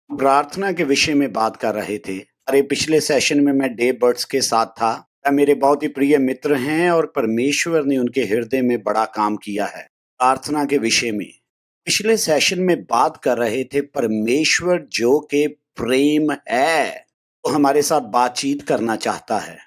प्रार्थना के विषय में बात कर रहे थे। अरे पिछले सेशन में मैं डेव बर्ड्स के साथ था। मेरे बहुत ही प्रिय मित्र हैं और परमेश्वर ने उनके हृदय में बड़ा काम किया है। प्रार्थना के विषय में पिछले सेशन में बात कर रहे थे, परमेश्वर जो कि प्रेम है, तो हमारे साथ बातचीत करना चाहता है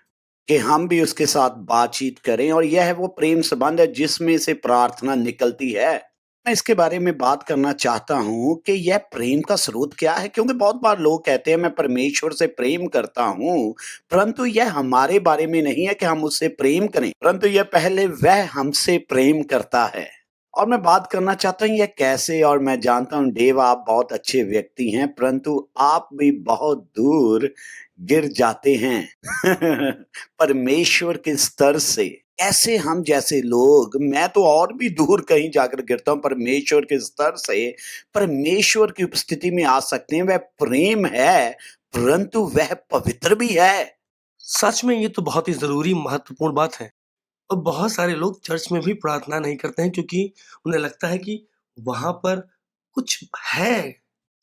कि हम भी उसके साथ बातचीत करें, और यह है वो प्रेम संबंध है जिसमें से प्रार्थना निकलती है। मैं इसके बारे में बात करना चाहता हूँ कि यह प्रेम का स्रोत क्या है, क्योंकि बहुत बार लोग कहते हैं मैं परमेश्वर से प्रेम करता हूँ, परंतु यह हमारे बारे में नहीं है कि हम उससे प्रेम करें, परंतु यह पहले वह हमसे प्रेम करता है। और मैं बात करना चाहता हूँ यह कैसे। और मैं जानता हूँ देव आप बहुत अच्छे व्यक्ति हैं, परंतु आप भी बहुत दूर गिर जाते हैं परमेश्वर के स्तर से। ऐसे हम जैसे लोग, मैं तो और भी दूर कहीं जाकर गिरता हूँ परमेश्वर के स्तर से। परमेश्वर की उपस्थिति में आ सकते हैं। वह प्रेम है, परंतु वह पवित्र भी है। सच में ये तो बहुत ही ज़रूरी महत्वपूर्ण बात है। और बहुत सारे लोग चर्च में भी प्रार्थना नहीं करते हैं क्योंकि उन्हें लगता है कि वहाँ पर कुछ है,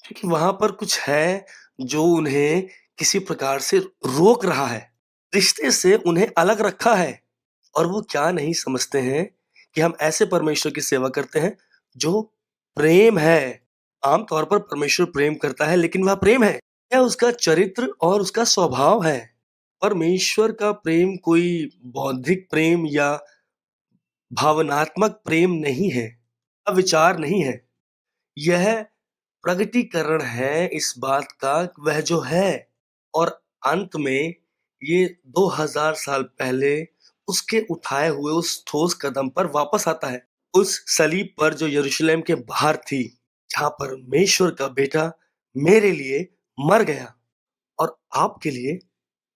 क्योंकि वहाँ पर कुछ है जो उन्हें किसी प्रकार से रोक रहा है, रिश्ते से उन्हें अलग रखा है। और वो क्या नहीं समझते हैं कि हम ऐसे परमेश्वर की सेवा करते हैं जो प्रेम है। आम तौर पर परमेश्वर प्रेम करता है, लेकिन वह प्रेम है। यह उसका चरित्र और उसका स्वभाव है। परमेश्वर का प्रेम कोई बौद्धिक प्रेम या भावनात्मक प्रेम नहीं है, विचार नहीं है। यह प्रकटीकरण है इस बात का वह जो है, और अंत में ये 2000 साल पहले उसके उठाए हुए उस ठोस कदम पर वापस आता है। उस सलीब पर जो यरूशलेम के बाहर थी, जहाँ परमेश्वर का बेटा मेरे लिए मर गया और आपके लिए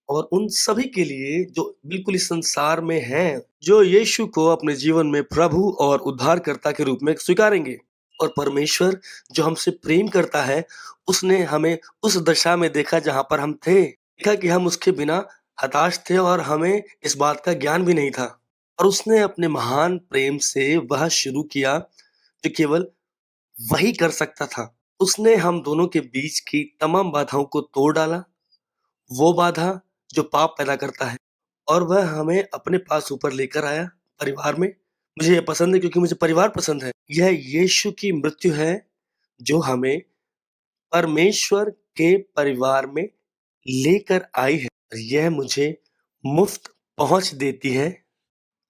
और उन सभी के लिए जो बिल्कुल इस संसार में हैं, जो यीशु को अपने जीवन में प्रभु और उद्धारकर्ता के रूप में स्वीकारेंगे। और परमेश्वर जो हमसे प्रेम करता है, उसने हमें उस दशा में देखा जहाँ पर हम थे। देखा कि हम उसके बिना हताश थे और हमें इस बात का ज्ञान भी नहीं था। और उसने अपने महान प्रेम से वह शुरू किया जो केवल वही कर सकता था। उसने हम दोनों के बीच की तमाम बाधाओं को तोड़ डाला, वो बाधा जो पाप पैदा करता है, और वह हमें अपने पास ऊपर लेकर आया परिवार में। मुझे ये पसंद है क्योंकि मुझे परिवार पसंद है। यह यीशु की मृत्यु है जो हमें परमेश्वर के परिवार में लेकर आई है। और यह मुझे मुफ्त पहुँच देती है।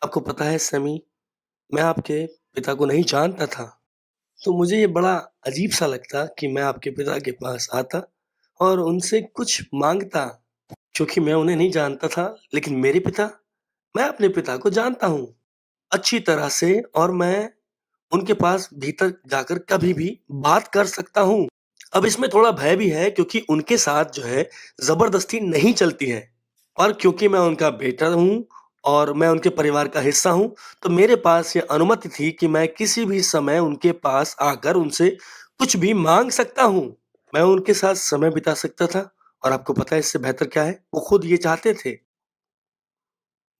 आपको पता है समी, मैं आपके पिता को नहीं जानता था, तो मुझे ये बड़ा अजीब-सा लगता कि मैं आपके पिता के पास आता और उनसे कुछ माँगता, क्योंकि मैं उन्हें नहीं जानता था। लेकिन मेरे पिता, मैं अपने पिता को जानता हूँ अच्छी तरह से, और मैं उनके पास भीतर जाकर कभी भी बात कर सकता हूँ। अब इसमें थोड़ा भय भी है क्योंकि उनके साथ जो है ज़बरदस्ती नहीं चलती है, और क्योंकि मैं उनका बेटा हूँ और मैं उनके परिवार का हिस्सा हूँ, तो मेरे पास ये अनुमति थी कि मैं किसी भी समय उनके पास आकर उनसे कुछ भी माँग सकता हूँ। मैं उनके साथ समय बिता सकता था, और आपको पता है इससे बेहतर क्या है? वो खुद ये चाहते थे।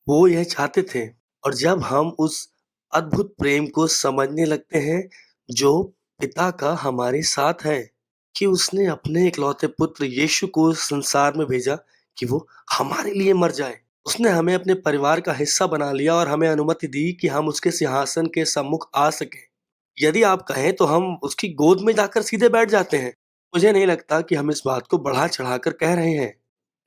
वो यह चाहते थे। और जब हम उस अद्भुत प्रेम को समझने लगते हैं जो पिता का हमारे साथ है, कि उसने अपने इकलौते पुत्र यीशु को इस संसार में भेजा कि वो हमारे लिए मर जाए। उसने हमें अपने परिवार का हिस्सा बना लिया और हमें अनुमति दी कि हम उसके सिंहासन के सम्मुख आ सकें। यदि आप कहें तो हम उसकी गोद में जाकर सीधे बैठ जाते हैं। मुझे नहीं लगता कि हम इस बात को बढ़ा-चढ़ाकर कह रहे हैं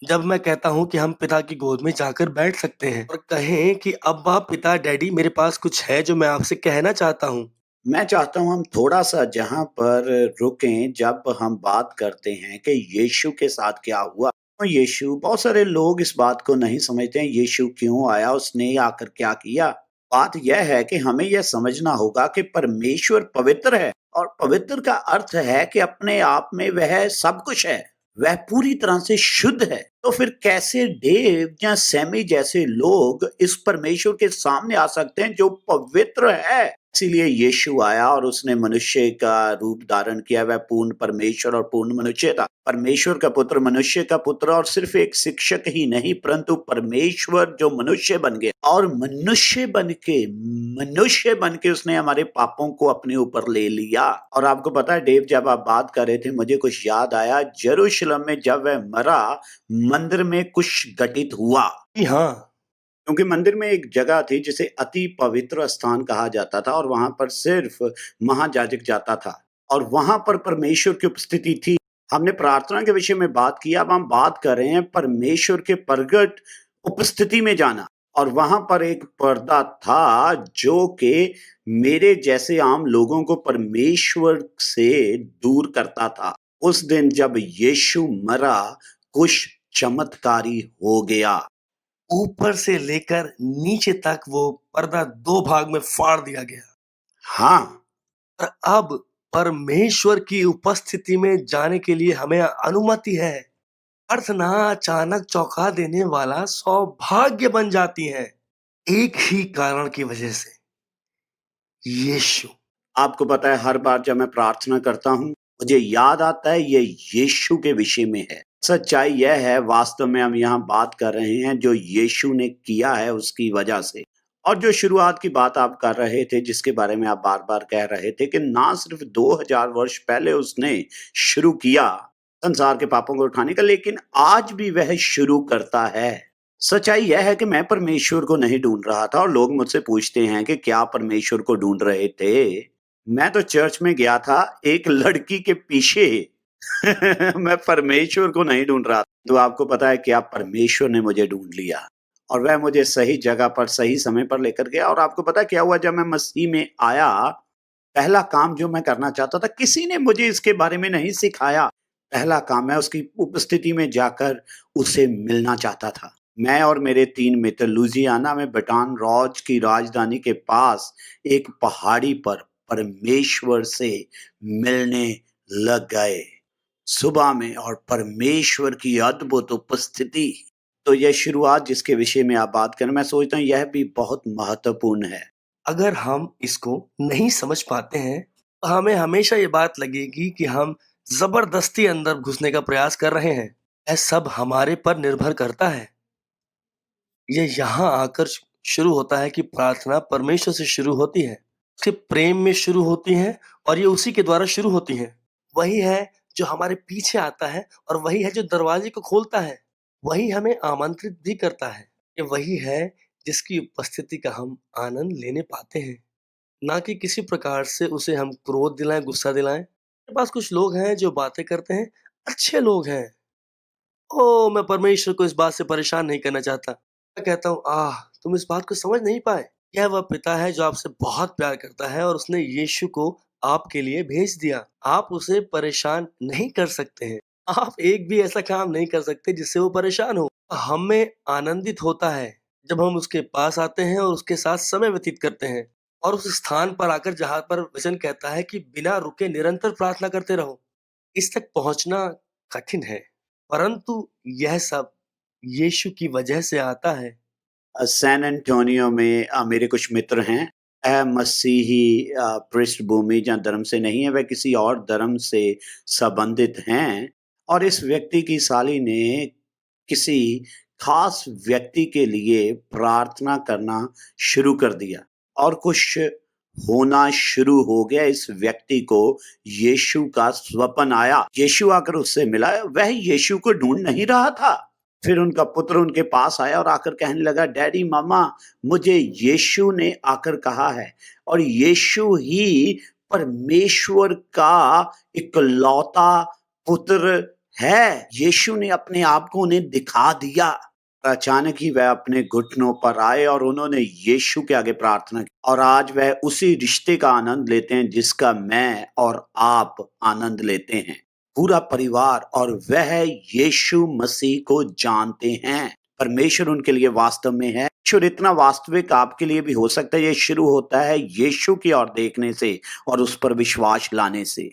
जब मैं कहता हूँ कि हम पिता की गोद में जाकर बैठ सकते हैं और कहें कि अब्बा, पिता, डैडी, मेरे पास कुछ है जो मैं आपसे कहना चाहता हूँ। मैं चाहता हूँ हम थोड़ा-सा जहाँ पर रुकें, जब हम बात करते हैं कि यीशु के साथ क्या हुआ। तो यीशु, बहुत सारे लोग इस बात को नहीं समझते हैं, यीशु क्यों आया, उसने आकर क्या किया। बात यह है कि हमें यह समझना होगा कि परमेश्वर पवित्र है, और पवित्र का अर्थ है कि अपने आप में वह सब कुछ है, वह पूरी तरह से शुद्ध है। तो फिर कैसे डेव या सैमी जैसे लोग इस परमेश्वर के सामने आ सकते हैं जो पवित्र है? इसीलिए यीशु आया और उसने मनुष्य का रूप धारण किया। वह पूर्ण परमेश्वर और पूर्ण मनुष्य था। परमेश्वर का पुत्र, मनुष्य का पुत्र, और सिर्फ एक शिक्षक ही नहीं परंतु परमेश्वर जो मनुष्य बन गया और मनुष्य बन के उसने हमारे पापों को अपने ऊपर ले लिया। और आपको पता है डेव, जब आप बात कर रहे थे मुझे कुछ याद आया। यरूशलेम में जब वह मरा, मंदिर में कुछ घटित हुआ। जी हाँ, क्योंकि मंदिर में एक जगह थी जिसे अति पवित्र स्थान कहा जाता था और वहां पर सिर्फ महायाजक जाता था और वहां पर परमेश्वर की उपस्थिति थी। हमने प्रार्थना के विषय में बात की, अब हम बात कर रहे हैं परमेश्वर के प्रगट उपस्थिति में जाना। और वहां पर एक पर्दा था जो कि मेरे जैसे आम लोगों को परमेश्वर से दूर करता था। उस दिन जब यीशु मरा, कुछ चमत्कारी हो गया। ऊपर से लेकर नीचे तक वो पर्दा 2 भाग में फाड़ दिया गया। हाँ, और अब परमेश्वर की उपस्थिति में जाने के लिए हमें अनुमति है। प्रार्थना अचानक चौंका देने वाला सौभाग्य बन जाती है, एक ही कारण की वजह से, यीशु। आपको पता है हर बार जब मैं प्रार्थना करता हूँ मुझे याद आता है ये यीशु के विषय में है। सच्चाई यह है, वास्तव में हम यहाँ बात कर रहे हैं जो यीशु ने किया है उसकी वजह से। और जो शुरुआत की बात आप कर रहे थे, जिसके बारे में आप बार बार कह रहे थे कि ना सिर्फ 2000 वर्ष पहले उसने शुरू किया संसार के पापों को उठाने का, लेकिन आज भी वह शुरू करता है। सच्चाई यह है कि मैं परमेश्वर को नहीं ढूंढ रहा था और लोग मुझसे पूछते हैं कि क्या परमेश्वर को ढूंढ रहे थे। मैं तो चर्च में गया था एक लड़की के पीछे। मैं परमेश्वर को नहीं ढूंढ रहा। तो आपको पता है क्या, परमेश्वर ने मुझे ढूंढ लिया और वह मुझे सही जगह पर सही समय पर लेकर गया। और आपको पता है क्या हुआ, जब मैं मसीह में आया, पहला काम जो मैं करना चाहता था, किसी ने मुझे इसके बारे में नहीं सिखाया। पहला काम मैं उसकी उपस्थिति में जाकर उसे मिलना चाहता था। मैं और मेरे 3 मित्र लुजियाना में बटान रॉज की राजधानी के पास एक पहाड़ी पर परमेश्वर से मिलने लग गए सुबह में, और परमेश्वर की अद्भुत उपस्थिति। तो यह शुरुआत जिसके विषय में आप बात करें, मैं सोचता हूँ यह भी बहुत महत्वपूर्ण है। अगर हम इसको नहीं समझ पाते हैं तो हमें हमेशा ये बात लगेगी कि हम जबरदस्ती अंदर घुसने का प्रयास कर रहे हैं। यह सब हमारे पर निर्भर करता है। ये यहाँ आकर शुरू होता है कि प्रार्थना परमेश्वर से शुरू होती है, उसके प्रेम में शुरू होती है और ये उसी के द्वारा शुरू होती है। वही है जो हमारे पीछे आता है और वही है जो दरवाजे को खोलता है। वही हमें आमंत्रित भी करता है। ये वही है जिसकी उपस्थिति का हम आनंद लेने पाते हैं, ना कि किसी प्रकार से उसे हम क्रोध दिलाएं, गुस्सा दिलाएं। मेरे पास कुछ लोग हैं जो बातें करते हैं, अच्छे लोग हैं। ओह! मैं परमेश्वर को इस बात से परेशान नहीं करना चाहता। मैं कहता हूँ, तुम इस बात को समझ नहीं पाए। यह वह पिता है जो आपसे बहुत प्यार करता है और उसने यीशु को आपके लिए भेज दिया। आप उसे परेशान नहीं कर सकते हैं। आप एक भी ऐसा काम नहीं कर सकते जिससे वो परेशान हो। हमें आनंदित होता है जब हम उसके पास आते हैं और उसके साथ समय व्यतीत करते हैं और उस स्थान पर आकर जहाँ पर वचन कहता है कि बिना रुके निरंतर प्रार्थना करते रहो। इस तक पहुँचना कठिन है, परंतु यह सब यीशु की वजह से आता है। सैन एंटोनियो में मेरे कुछ मित्र हैं। मसीही पृष्ठभूमि या धर्म से नहीं है, वह किसी और धर्म से संबंधित हैं। और इस व्यक्ति की साली ने किसी खास व्यक्ति के लिए प्रार्थना करना शुरू कर दिया और कुछ होना शुरू हो गया। इस व्यक्ति को यीशु का स्वप्न आया। यीशु आकर उससे मिला। वह यीशु को ढूंढ नहीं रहा था। फिर उनका पुत्र उनके पास आया और आकर कहने लगा, डैडी मामा, मुझे यीशु ने आकर कहा है। और यीशु ही परमेश्वर का इकलौता पुत्र है। यीशु ने अपने आप को उन्हें दिखा दिया। अचानक ही वह अपने घुटनों पर आए और उन्होंने यीशु के आगे प्रार्थना की। और आज वह उसी रिश्ते का आनंद लेते हैं जिसका मैं और आप आनंद लेते हैं, पूरा परिवार। और वह यीशु मसीह को जानते हैं। परमेश्वर उनके लिए वास्तव में है। परमेश्वर इतना वास्तविक आपके लिए भी हो सकता है। ये शुरू होता है यीशु की ओर देखने से और उस पर विश्वास लाने से।